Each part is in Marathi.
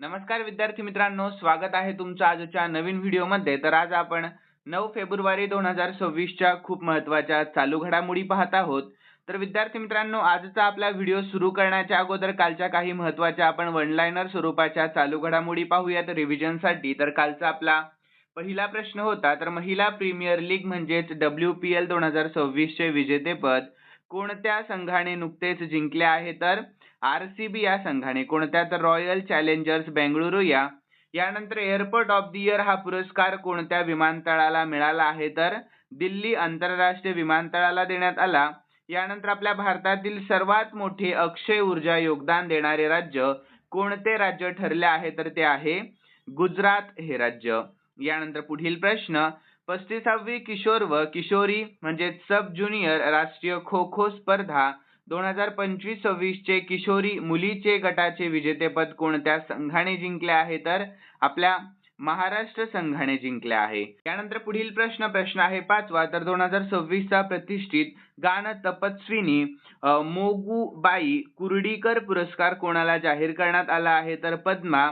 नमस्कार विद्यार्थी मित्रांनो, स्वागत आहे तुमचं आजच्या नवीन व्हिडिओमध्ये. तर आज आपण 9 फेब्रुवारी 2026 च्या खूप महत्त्वाच्या चालू घडामोडी पाहत आहोत. तर विद्यार्थी मित्रांनो, आजचा आपला व्हिडिओ सुरू करण्याच्या अगोदर कालच्या काही महत्त्वाच्या आपण वन लाइनर स्वरूपाच्या चालू घडामोडी पाहूयात रिव्हिजनसाठी. तर कालचा आपला पहिला प्रश्न होता, तर महिला प्रीमियर लीग म्हणजेच WPL 2026 चे विजेतेपद कोणत्या संघाने नुकतेच जिंकले आहे? तर RCB या संघाने. कोणत्या? तर रॉयल चॅलेंजर्स बेंगळुरू यानंतर एअरपोर्ट ऑफ द इयर हा पुरस्कार कोणत्या विमानतळाला मिळाला आहे? तर दिल्ली आंतरराष्ट्रीय विमानतळाला देण्यात आला. यानंतर आपल्या भारतातील सर्वात मोठे अक्षय ऊर्जा योगदान देणारे राज्य कोणते राज्य ठरले आहे? तर ते आहे गुजरात हे राज्य. यानंतर पुढील प्रश्न, 35वी किशोर व किशोरी म्हणजे सब ज्युनियर राष्ट्रीय खो खो स्पर्धा 2025-26 चे किशोरी मुलीचे गटाचे विजेतेपद कोणत्या संघाने जिंकले आहे? तर आपल्या महाराष्ट्र संघाने जिंकले आहे. त्यानंतर पुढील प्रश्न आहे पाचवा. तर 2026 चा प्रतिष्ठित गान तपस्विनी मोगूबाई कुर्डीकर पुरस्कार कोणाला जाहीर करण्यात आला आहे? तर पद्मा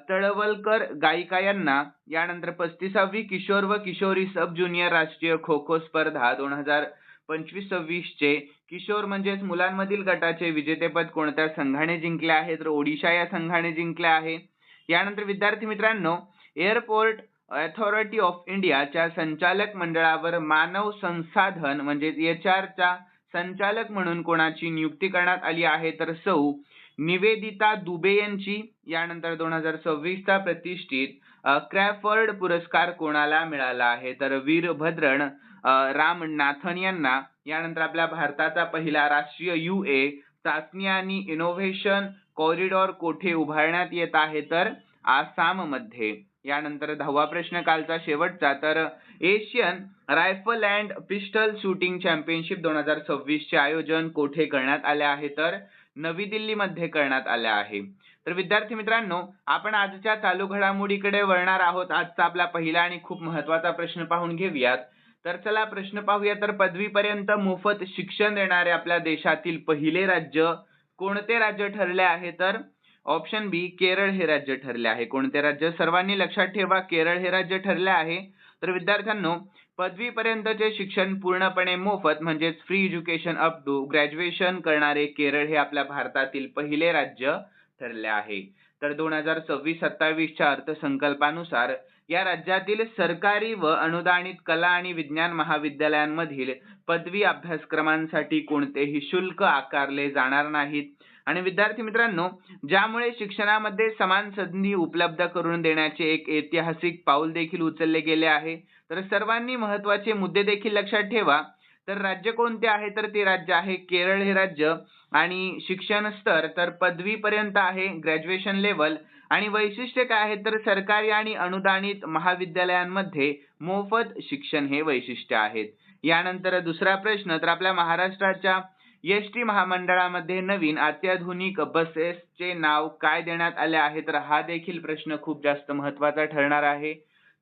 तळवलकर गायिका यांना. यानंतर 35वी किशोर व किशोरी सब ज्युनियर राष्ट्रीय खो खो स्पर्धा 2025-26 चे किशोर म्हणजेच मुलांमधील गटाचे विजेतेपद कोणत्या संघाने जिंकले आहे? तर ओडिशा या संघाने जिंकले आहे. यानंतर विद्यार्थी मित्रांनो, एअरपोर्ट अथॉरिटी ऑफ इंडियाच्या संचालक मंडळावर मानव संसाधन म्हणजेच HR चा संचालक म्हणून कोणाची नियुक्ती करण्यात आली आहे? तर सौ निवेदिता दुबे यांची. यानंतर 2026 चा प्रतिष्ठित क्रॅफर्ड पुरस्कार कोणाला मिळाला आहे? तर वीरभद्रन रामनाथन यांना. यानंतर आपल्या भारताचा पहिला राष्ट्रीय UA चाचणी आणि इनोव्हेशन कॉरिडॉर कोठे उभारण्यात येत आहे? तर आसाममध्ये. यानंतर 10वा प्रश्न कालचा शेवटचा. तर Asian rifle and pistol shooting championship 2026 चे आयोजन कोठे करण्यात आले आहे? तर नवी दिल्लीमध्ये करण्यात आले आहे. तर विद्यार्थी मित्रांनो, आपण आजच्या चालू घडामोडीकडे वळणार आहोत. आजचा आपला पहिला आणि खूप महत्त्वाचा प्रश्न पाहून घेऊयात. तर चला प्रश्न पाहूया. तर पदवीपर्यंत मोफत शिक्षण देणारे आपल्या देशातील पहिले राज्य कोणते राज्य ठरले आहे? तर ऑप्शन बी केरळ हे राज्य ठरले आहे. कोणते राज्य? सर्वांनी लक्षात ठेवा, केरळ हे राज्य ठरले आहे. तर विद्यार्थ्यांनो, पदवीपर्यंतचे शिक्षण पूर्णपणे मोफत म्हणजेच free education up to graduation करणारे केरळ हे आपल्या भारतातील पहिले राज्य ठरले आहे. तर 2026-27 च्या अर्थसंकल्पानुसार या राज्यातील सरकारी व अनुदानित कला आणि विज्ञान महाविद्यालयांमधील पदवी अभ्यासक्रमांसाठी कोणतेही शुल्क आकारले जाणार नाहीत. आणि विद्यार्थी मित्रांनो, ज्यामुळे शिक्षणामध्ये समान संधी उपलब्ध करून देण्याचे एक ऐतिहासिक पाऊल देखील उचलले गेले आहे. तर सर्वांनी महत्त्वाचे मुद्दे देखील लक्षात ठेवा. तर राज्य कोणते आहे? तर ते राज्य आहे केरळ हे राज्य. आणि शिक्षण स्तर तर पदवीपर्यंत आहे, ग्रॅज्युएशन लेवल. आणि वैशिष्ट्य काय आहे? तर सरकारी आणि अनुदानित महाविद्यालयांमध्ये मोफत शिक्षण हे वैशिष्ट्य आहेत. यानंतर दुसरा प्रश्न, तर आपल्या महाराष्ट्राच्या एसटी महामंडळामध्ये नवीन अत्याधुनिक बसेसचे नाव काय देण्यात आले आहे? तर हा देखील प्रश्न खूप जास्त महत्त्वाचा ठरणार आहे.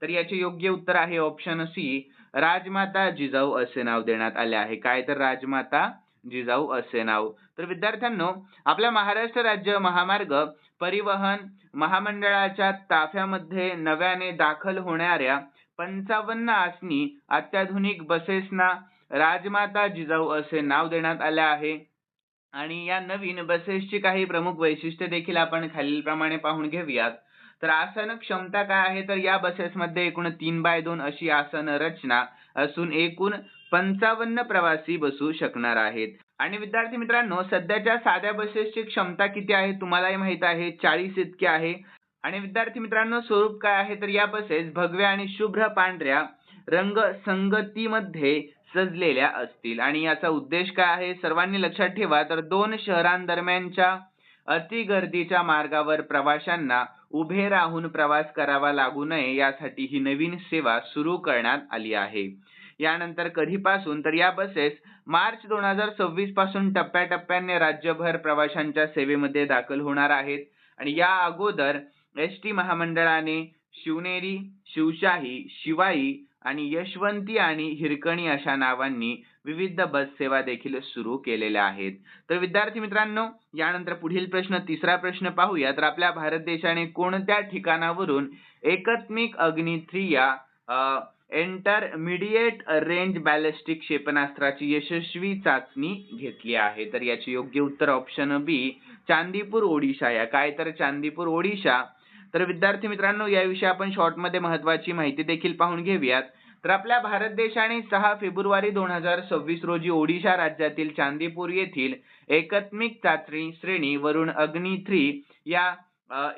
तर याचे योग्य उत्तर आहे ऑप्शन सी, राजमाता जिजाऊ असे नाव देण्यात आले आहे. काय? तर राजमाता जिजाऊ असे नाव. तर विद्यार्थ्यांनो, आपल्या महाराष्ट्र राज्य महामार्ग परिवहन महामंडळाच्या ताफ्यामध्ये नव्याने दाखल होणाऱ्या 55 आसनी अत्याधुनिक बसेसना राजमाता जिजाऊ असे नाव देण्यात आले आहे. आणि या नवीन बसेसची काही प्रमुख वैशिष्ट्ये देखील आपण खालीलप्रमाणे पाहून घेऊयात. तर आसन क्षमता काय आहे? तर या बसेसमध्ये एकूण 3x2 अशी आसन रचना असून एकूण 55 प्रवासी बसू शकणार आहेत. आणि विद्यार्थी मित्रांनो, सध्याच्या साध्या बसेसची क्षमता किती आहे? तुम्हालाही माहित आहे, 40 इतकी आहे. आणि विद्यार्थी मित्रांनो, स्वरूप काय आहे? तर या बसेस भगव्या आणि शुभ्र पांढऱ्या रंग संगतीमध्ये सजलेल्या असतील. आणि याचा उद्देश काय आहे? सर्वांनी लक्षात ठेवा. तर 2 शहरांदरम्यानच्या अति गर्दीच्या मार्गावर प्रवाशांना उभे राहून प्रवास करावा लागू नये यासाठी ही नवीन सेवा सुरू करण्यात आली आहे. यानंतर कधीपासून? तर या बसेस मार्च 2026 पासून टप्प्याटप्प्याने राज्यभर प्रवाशांच्या सेवेमध्ये दाखल होणार आहेत. आणि या अगोदर एसटी महामंडळाने शिवनेरी, शिवशाही, शिवाई आणि यशवंती आणि हिरकणी अशा नावांनी विविध बस सेवा देखील सुरू केलेल्या आहेत. तर विद्यार्थी मित्रांनो, यानंतर पुढील प्रश्न, तिसरा प्रश्न पाहूया. तर आपल्या भारत देशाने कोणत्या ठिकाणावरून एकात्मिक अग्नी 3 या इंटरमिडिएट रेंज बॅलिस्टिक क्षेपणास्त्राची यशस्वी चाचणी घेतली आहे? तर याचे योग्य उत्तर ऑप्शन बी, चांदीपूर ओडिशा या. काय तर चांदीपूर ओडिशा. तर विद्यार्थी मित्रांनो, याविषयी आपण शॉर्टमध्ये महत्त्वाची माहिती देखील पाहून घेऊयात. तर आपल्या भारत देशाने 6 फेब्रुवारी 2026 रोजी ओडिशा राज्यातील चांदीपूर येथील एकात्मिक चाचणी श्रेणी वरून अग्नी 3 या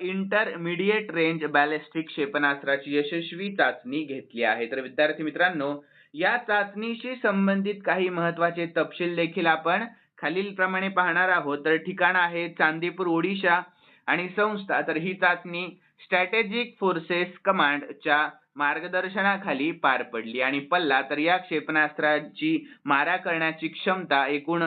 इंटरमिडिएट रेंज बॅलिस्टिक क्षेपणास्त्राची यशस्वी चाचणी घेतली आहे. तर विद्यार्थी मित्रांनो, या चाचणीशी संबंधित काही महत्त्वाचे तपशील देखील आपण खालीलप्रमाणे पाहणार आहोत. तर ठिकाण आहे चांदीपूर ओडिशा आणि संस्था, तर ही चाचणी स्ट्रॅटेजिक फोर्सेस कमांडच्या मार्गदर्शनाखाली पार पडली. आणि पल्ला, तर या क्षेपणास्त्राची मारा करण्याची क्षमता एकूण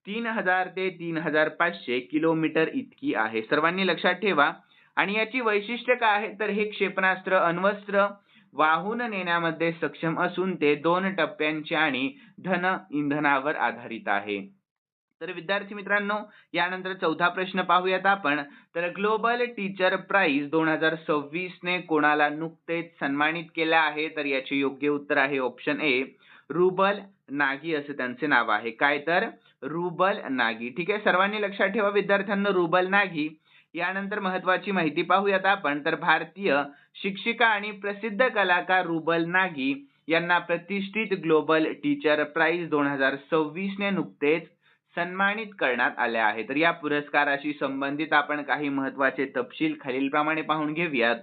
3000 ते 3500 किलोमीटर इतकी आहे. सर्वांनी लक्षात ठेवा. आणि याची वैशिष्ट्य काय आहे, तर हे क्षेपणास्त्र अण्वस्त्र वाहून नेण्यामध्ये सक्षम असून ते 2 टप्प्यांचे आणि धन इंधनावर आधारित आहे. तर विद्यार्थी मित्रांनो, यानंतर चौथा प्रश्न पाहूयात आपण. तर ग्लोबल टीचर प्राइज 2026 ने कोणाला नुकतेच सन्मानित केले आहे? तर याचे योग्य उत्तर आहे ऑप्शन ए, रुबल नागी असे त्यांचे नाव आहे. काय तर रुबल नागी. ठीक आहे, सर्वांनी लक्षात ठेवा विद्यार्थ्यांना, रुबल नागी. यानंतर महत्वाची माहिती पाहूयात आपण. तर भारतीय शिक्षिका आणि प्रसिद्ध कलाकार रुबल नागी यांना प्रतिष्ठित ग्लोबल टीचर प्राइज 2026 ने नुकतेच सन्मानित करण्यात आले आहे. तर या पुरस्काराशी संबंधित आपण काही महत्त्वाचे तपशील खालीलप्रमाणे पाहून घेऊयात.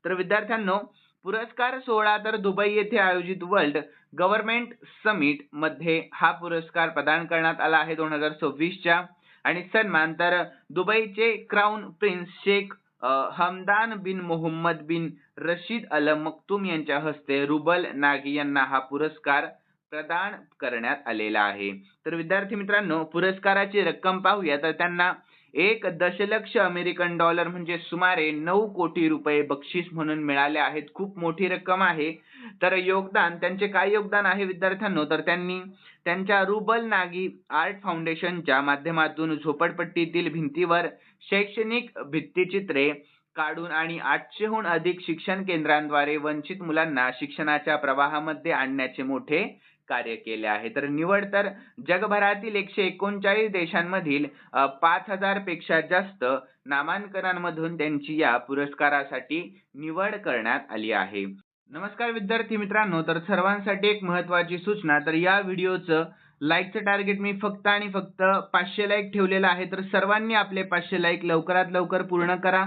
तर विद्यार्थ्यांनो, पुरस्कार सोहळा तर दुबई येथे आयोजित वर्ल्ड गव्हर्नमेंट समिट मध्ये हा पुरस्कार प्रदान करण्यात आला आहे 2026च्या. आणि सन्मान तर दुबईचे क्राऊन प्रिन्स शेख हमदान बिन मोहम्मद बिन रशीद अल मक्तूम यांच्या हस्ते रुबल नागी यांना हा पुरस्कार प्रदान करण्यात आलेला आहे. तर विद्यार्थी मित्रांनो, पुरस्काराची रक्कम पाहूया. तर त्यांना 1 दशलक्ष अमेरिकन डॉलर म्हणजे सुमारे 9 कोटी रुपये बक्षीस म्हणून मिळाले आहेत. खूप मोठी रक्कम आहे. तर योगदान, त्यांचे काय योगदान आहे विद्यार्थ्यांनो, तर त्यांनी त्यांच्या रुबल नागी आर्ट फाउंडेशनच्या माध्यमातून झोपडपट्टीतील भिंतीवर शैक्षणिक भित्तिचित्रे काढून आणि 800हून अधिक शिक्षण केंद्रांद्वारे वंचित मुलांना शिक्षणाच्या प्रवाहामध्ये आणण्याचे मोठे कार्य केले आहे. तर निवड तर जगभरातील 139 देशांमधील 5000 पेक्षा जास्त नामांकनांमधून त्यांची या पुरस्कारासाठी निवड करण्यात आली आहे. नमस्कार विद्यार्थी मित्रांनो, तर सर्वांसाठी एक महत्त्वाची सूचना. तर या व्हिडिओचं लाईकचं टार्गेट मी फक्त आणि फक्त 500 लाईक ठेवलेलं आहे. तर सर्वांनी आपले 500 लाईक लवकरात लवकर पूर्ण करा.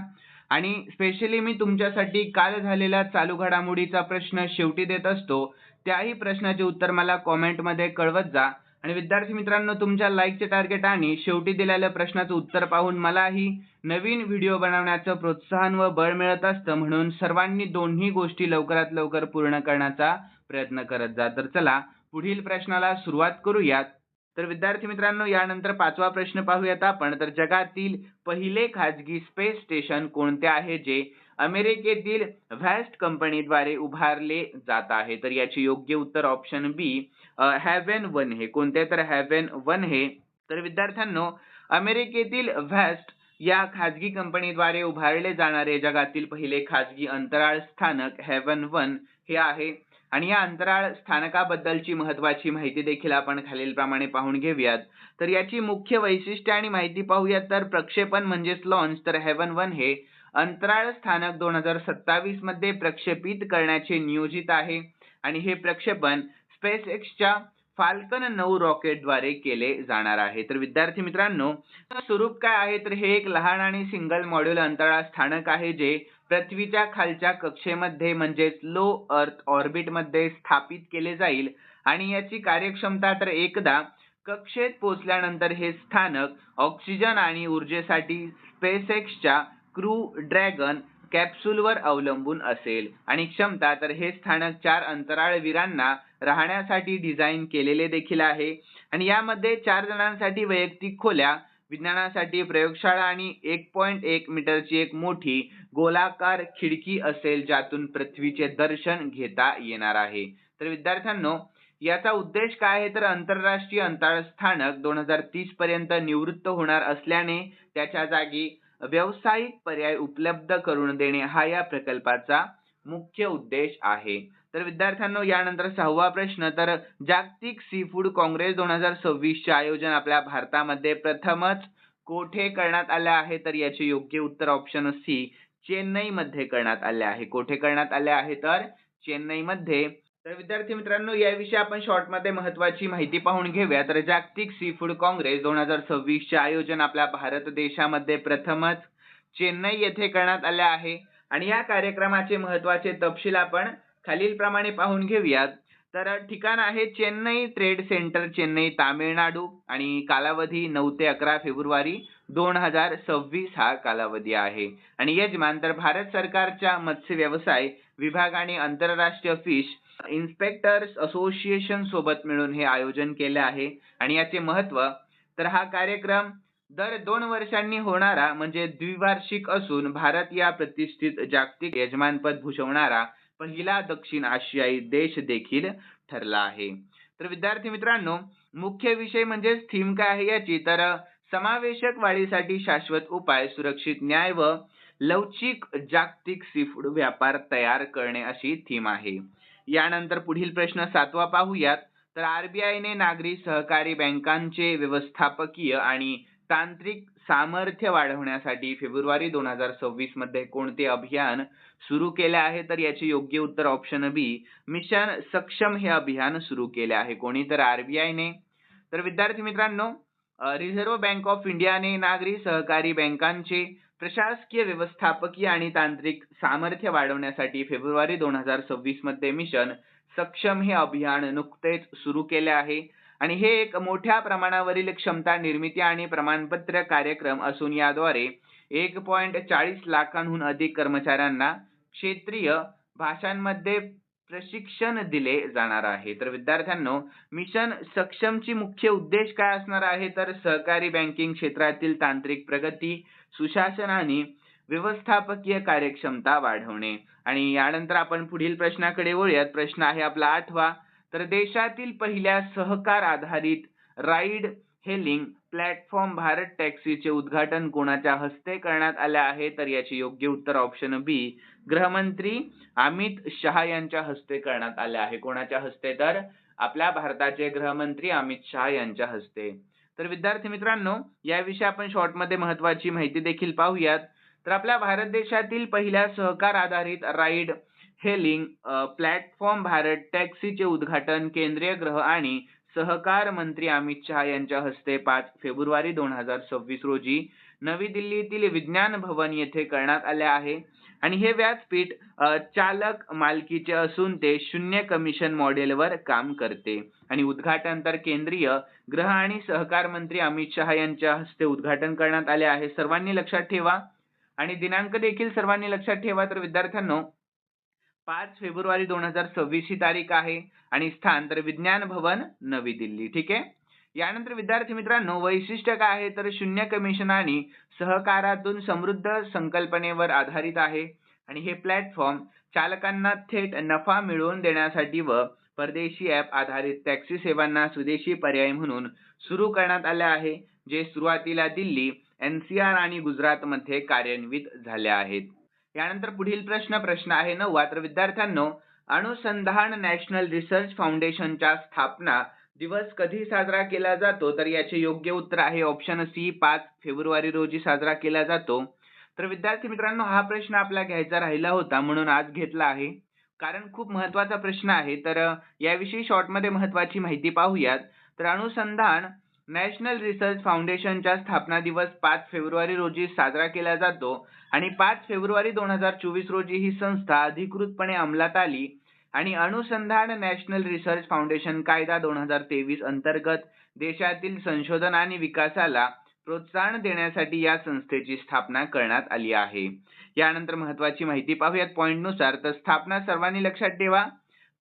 आणि स्पेशली मी तुमच्यासाठी काल झालेला चालू घडामोडीचा प्रश्न शेवटी देत असतो, त्याही प्रश्नाचे उत्तर मला कॉमेंटमध्ये कळवत जा. आणि विद्यार्थी मित्रांनो, तुमच्या लाईकचे टार्गेट आणि शेवटी दिलेल्या प्रश्नाचं उत्तर पाहून मलाही नवीन व्हिडिओ बनवण्याचं प्रोत्साहन व बळ मिळत असतं. म्हणून सर्वांनी दोन्ही गोष्टी लवकरात लवकर पूर्ण करण्याचा प्रयत्न करत जा. तर चला पुढील प्रश्नाला सुरुवात करूयात. तर विद्यार्थी मित्रांनो, यानंतर 5वा प्रश्न पाहूयात आपण. तर जगातील पहिले खाजगी स्पेस स्टेशन कोणते आहे जे अमेरिकेतील व्हॅस्ट कंपनीद्वारे उभारले जात आहे? तर याचे योग्य उत्तर ऑप्शन बी, हॅव्हन 1 हे. कोणते? तर हॅव्हन 1 हे. तर विद्यार्थ्यांनो, अमेरिकेतील व्हॅस्ट या खाजगी कंपनीद्वारे उभारले जाणारे जगातील पहिले खाजगी अंतराळ स्थानक हॅव्हन 1 हे आहे. आणि या अंतराळ स्थानकाबद्दलची महत्त्वाची माहिती देखील आपण खालीलप्रमाणे पाहून घेऊयात. तर याची मुख्य वैशिष्ट्ये आणि माहिती पाहूयात. तर प्रक्षेपण म्हणजेच लॉन्च, तर हॅव्हन 1 हे अंतराळ स्थानक 2027 मध्ये प्रक्षेपित करण्याचे नियोजित आहे. आणि हे प्रक्षेपण स्पेसएक्सच्या फाल्कन 9 रॉकेटद्वारे केले जाणार आहे. तर विद्यार्थी मित्रांनो, स्वरूप काय आहे, तर हे एक लहान आणि सिंगल मॉड्यूल अंतराळ स्थानक आहे जे पृथ्वीच्या खालच्या कक्षेमध्ये म्हणजेच लो अर्थ ऑर्बिट मध्ये स्थापित केले जाईल. आणि याची कार्यक्षमता, तर एकदा कक्षेत पोहोचल्यानंतर हे स्थानक ऑक्सिजन आणि ऊर्जेसाठी स्पेसएक्सच्या क्रू ड्रॅगन कॅप्सूलवर अवलंबून असेल. आणि क्षमता, तर हे स्थानक 4 अंतराळवीरांना राहण्यासाठी डिझाइन केलेले देखील आहे. आणि यामध्ये 4 जणांसाठी वैयक्तिक खोल्या, विज्ञानासाठी प्रयोगशाळा आणि 1.1 मीटरची एक मोठी गोलाकार खिडकी असेल ज्यातून पृथ्वीचे दर्शन घेता येणार आहे. तर विद्यार्थ्यांनो, याचा उद्देश काय आहे तर आंतरराष्ट्रीय अंतराळ स्थानक 2030 पर्यंत निवृत्त होणार असल्याने त्याच्या जागी व्यावसायिक पर्याय उपलब्ध करून देणे हा या प्रकल्पाचा मुख्य उद्देश आहे. तर विद्यार्थ्यांनो, यानंतर 6वा प्रश्न, तर जागतिक सी फूड काँग्रेस 2026 चे आयोजन आपल्या भारतामध्ये प्रथमच कोठे करण्यात आले आहे तर याचे योग्य उत्तर ऑप्शन सी, चेन्नई मध्ये करण्यात आले आहे. कोठे करण्यात आले आहे तर चेन्नई मध्ये. तर विद्यार्थी मित्रांनो, याविषयी आपण शॉर्ट मध्ये महत्त्वाची माहिती पाहून घेऊया. तर जागतिक सी फूड काँग्रेस 2026 चे आयोजन आपल्या भारत देशामध्ये प्रथमच चेन्नई येथे करण्यात आले आहे आणि या कार्यक्रमाचे महत्त्वाचे तपशील आपण खालीलप्रमाणे पाहून घेऊयात. तर ठिकाण आहे चेन्नई ट्रेड सेंटर, चेन्नई, तामिळनाडू आणि कालावधी 9 ते 11 फेब्रुवारी 2026 हा कालावधी आहे. आणि यजमान तर भारत सरकारच्या मत्स्य व्यवसाय विभागाने आंतरराष्ट्रीय फिश इन्स्पेक्टर्स असोसिएशन सोबत मिळून हे आयोजन केले आहे. आणि याचे महत्त्व, तर हा कार्यक्रम दर 2 वर्षांनी होणारा म्हणजे द्विवार्षिक असून भारत या प्रतिष्ठित जागतिक यजमानपद भूषवणारा पहिला दक्षिण आशियाई देश देखील ठरला आहे. तर विद्यार्थी मित्रांनो, मुख्य विषय म्हणजे थीम काय आहे याची, तर समावेशक वाढीसाठी शाश्वत उपाय, सुरक्षित न्याय व लवचिक जागतिक सीफूड व्यापार तयार करणे अशी थीम आहे. यानंतर पुढील प्रश्न 7वा पाहूयात. तर आरबीआयने नागरी सहकारी बँकांचे व्यवस्थापकीय आणि तांत्रिक सामर्थ्य वाढवण्यासाठी फेब्रुवारी 2026 मध्ये कोणते अभियान सुरू केले आहे तर याचे योग्य उत्तर ऑप्शन बी, मिशन सक्षम हे अभियान सुरू केले आहे. कोणी तर आरबीआयने. तर विद्यार्थी मित्रांनो, रिझर्व्ह बँक ऑफ इंडियाने नागरी सहकारी बँकांचे प्रशासकीय, व्यवस्थापकीय आणि तांत्रिक सामर्थ्य वाढवण्यासाठी फेब्रुवारी 2026 मध्ये मिशन सक्षम हे अभियान नुकतेच सुरू केले आहे. आणि हे एक मोठ्या प्रमाणावरील क्षमता निर्मिती आणि प्रमाणपत्र कार्यक्रम असून याद्वारे 1.40 लाखांहून अधिक कर्मचाऱ्यांना क्षेत्रीय भाषांमध्ये प्रशिक्षण दिले जाणार आहे. तर विद्यार्थ्यांनो, मिशन सक्षमची मुख्य उद्देश काय असणार आहे तर सहकारी बँकिंग क्षेत्रातील तांत्रिक प्रगती, सुशासन आणि व्यवस्थापकीय कार्यक्षमता वाढवणे. आणि यानंतर आपण पुढील प्रश्नाकडे वळूयात. प्रश्न आहे आपला 8वा. तर देशातील पहिल्या सहकार आधारित राईड हेलिंग प्लॅटफॉर्म भारत टॅक्सीचे उद्घाटन कोणाच्या हस्ते करण्यात आले आहे तर याचे योग्य उत्तर ऑप्शन बी, गृहमंत्री अमित शहा यांच्या हस्ते करण्यात आले आहे. कोणाच्या हस्ते तर आपल्या भारताचे गृहमंत्री अमित शहा यांच्या हस्ते. तर विद्यार्थी मित्रांनो, याविषयी आपण शॉर्ट मध्ये महत्त्वाची माहिती देखील पाहूयात. तर आपल्या भारत देशातील पहिल्या सहकार आधारित राईड हेलिंग प्लॅटफॉर्म भारत टॅक्सीचे उद्घाटन केंद्रीय गृह आणि सहकार मंत्री अमित शहा यांच्या हस्ते 5 फेब्रुवारी 2026 रोजी नवी दिल्लीतील विज्ञान भवन येथे करण्यात आले आहे. आणि हे व्यासपीठ चालक मालकीचे असून ते शून्य कमिशन मॉडेलवर काम करते. आणि उद्घाटन तर केंद्रीय गृह आणि सहकार मंत्री अमित शहा यांच्या हस्ते उद्घाटन करण्यात आले आहे. सर्वांनी लक्षात ठेवा आणि दिनांक देखील सर्वांनी लक्षात ठेवा. तर विद्यार्थ्यांनो, 5 फेब्रुवारी 2026 ही तारीख आहे आणि स्थान तर विज्ञान भवन नवी दिल्ली. ठीक आहे. यानंतर विद्यार्थी मित्रांनो, वैशिष्ट्य काय आहे तर शून्य कमिशन आणि सहकारातून समृद्ध संकल्पनेवर आधारित आहे. आणि हे प्लॅटफॉर्म चालकांना थेट नफा मिळवून देण्यासाठी व परदेशी ॲप आधारित टॅक्सी सेवांना स्वदेशी पर्याय म्हणून सुरू करण्यात आले आहे, जे सुरुवातीला दिल्ली, एनसीआर आणि गुजरात मध्ये कार्यान्वित झाले आहेत. यानंतर पुढील प्रश्न आहे 9वा. तर विद्यार्थ्यांनो, अनुसंधान नॅशनल रिसर्च फाउंडेशनच्या स्थापना दिवस कधी साजरा केला जातो तर याचे योग्य उत्तर आहे ऑप्शन सी, 5 फेब्रुवारी रोजी साजरा केला जातो. तर विद्यार्थी मित्रांनो, हा प्रश्न आपला घ्यायचा राहिला होता म्हणून आज घेतला आहे, कारण खूप महत्त्वाचा प्रश्न आहे. तर याविषयी शॉर्ट मध्ये महत्त्वाची माहिती पाहूयात. तर अनुसंधान नॅशनल रिसर्च फाउंडेशनचा स्थापना दिवस 5 फेब्रुवारी रोजी साजरा केला जातो आणि 5 फेब्रुवारी 2024 रोजी ही संस्था अधिकृतपणे अंमलात आली. आणि अनुसंधान नॅशनल रिसर्च फाउंडेशन कायदा 2023 अंतर्गत देशातील संशोधन आणि विकासाला प्रोत्साहन देण्यासाठी या संस्थेची स्थापना करण्यात आली आहे. यानंतर महत्त्वाची माहिती पाहूयात पॉइंट नुसार. तर स्थापना सर्वांनी लक्षात ठेवा,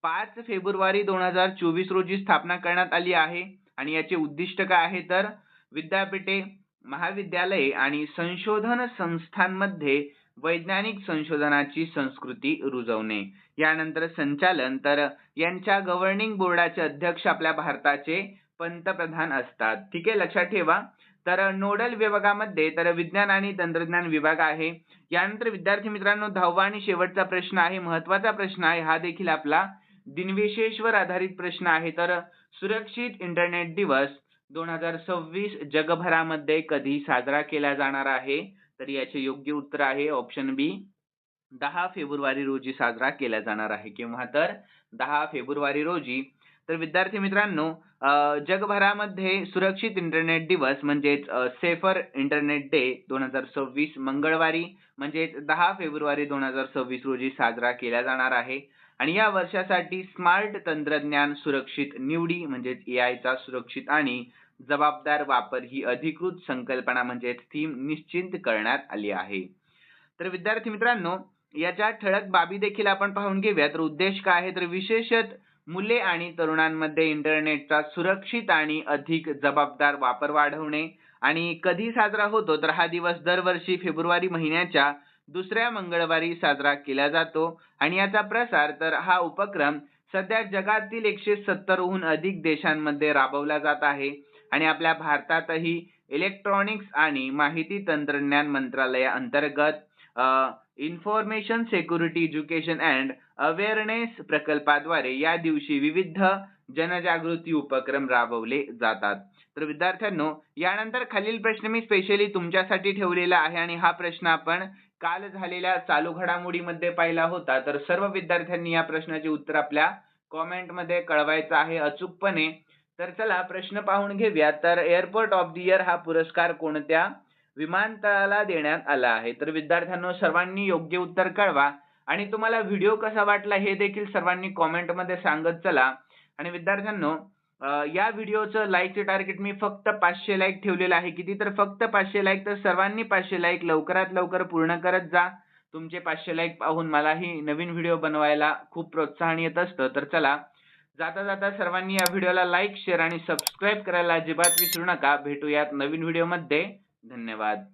5 फेब्रुवारी 2024 रोजी स्थापना करण्यात आली आहे. आणि याचे उद्दिष्ट काय आहे तर विद्यापीठे, महाविद्यालये आणि संशोधन संस्थांमध्ये वैज्ञानिक संशोधनाची संस्कृती रुजवणे. यानंतर संचालन, तर यांच्या गव्हर्निंग बोर्डाचे अध्यक्ष आपल्या भारताचे पंतप्रधान असतात. ठीक आहे, लक्षात ठेवा. तर नोडल विभागामध्ये तर विज्ञान आणि तंत्रज्ञान विभाग आहे. यानंतर विद्यार्थी मित्रांनो 10वा आणि शेवटचा प्रश्न आहे, महत्वाचा प्रश्न आहे, हा देखील आपला दिनविशेषवर आधारित प्रश्न आहे. तर सुरक्षित इंटरनेट दिवस 2026 जगभरामध्ये कधी साजरा केला जाणार आहे? तर याचे योग्य उत्तर आहे ऑप्शन बी, 10 फेब्रुवारी रोजी साजरा केला जाणार आहे. केव्हा? तर 10 फेब्रुवारी रोजी. तर विद्यार्थी मित्रांनो जगभरामध्ये सुरक्षित इंटरनेट दिवस म्हणजेच सेफर इंटरनेट डे 2026 मंगळवारी म्हणजेच 10 फेब्रुवारी 2026 रोजी साजरा केला जाणार आहे. आणि या वर्षासाठी स्मार्ट तंत्रज्ञान सुरक्षित निवडी म्हणजेच AI चा सुरक्षित आणि जबाबदार वापर ही अधिकृत संकल्पना म्हणजे थीम निश्चित करण्यात आली आहे. तर विद्यार्थी मित्रांनो याच्या ठळक बाबी देखील आपण पाहून घेऊया. तर उद्देश काय आहे? तर विशेषतः मुले आणि तरुणांमध्ये इंटरनेटचा सुरक्षित आणि अधिक जबाबदार वापर वाढवणे. आणि कधी साजरा होतो? तर हा दिवस दरवर्षी फेब्रुवारी महिन्याच्या दुसऱ्या मंगळवारी साजरा केला जातो. आणि याचा प्रसार, तर हा उपक्रम सध्या जगातील 170 हून अधिक देशांमध्ये राबवला जात आहे. आणि आपल्या भारतातही इलेक्ट्रॉनिक्स आणि माहिती तंत्रज्ञान मंत्रालयाअंतर्गत information security education and awareness प्रकल्पाद्वारे या दिवशी विविध जनजागृती उपक्रम राबवले जातात. तर विद्यार्थ्यांनो यानंतर खालील प्रश्न मी स्पेशली तुमच्यासाठी ठेवलेला आहे आणि हा प्रश्न आपण काल झालेल्या चालू घडामोडीमध्ये पाहिला होता. तर सर्व विद्यार्थ्यांनी या प्रश्नाचे उत्तर आपल्या कॉमेंटमध्ये कळवायचं आहे अचूकपणे. तर चला प्रश्न पाहून घेऊया. तर एअरपोर्ट ऑफ द इयर हा पुरस्कार कोणत्या विमानतळाला देण्यात आला आहे? तर विद्यार्थ्यांनो सर्वांनी योग्य उत्तर कळवा आणि तुम्हाला व्हिडिओ कसा वाटला हे देखील सर्वांनी कॉमेंटमध्ये सांगत चला. आणि विद्यार्थ्यांनो या व्हिडिओचं लाईकचे टार्गेट मी फक्त 500 लाईक ठेवलेलं आहे. किती? तर फक्त 500 लाईक. तर सर्वांनी 500 लाईक लवकरात लवकर पूर्ण करत जा. तुमचे 500 लाईक पाहून मलाही नवीन व्हिडिओ बनवायला खूप प्रोत्साहन येत असतं. तर चला जाता जाता सर्वांनी या व्हिडिओला लाईक, शेअर आणि सबस्क्राईब करायला अजिबात विसरू नका. भेटूयात नवीन व्हिडिओमध्ये. धन्यवाद.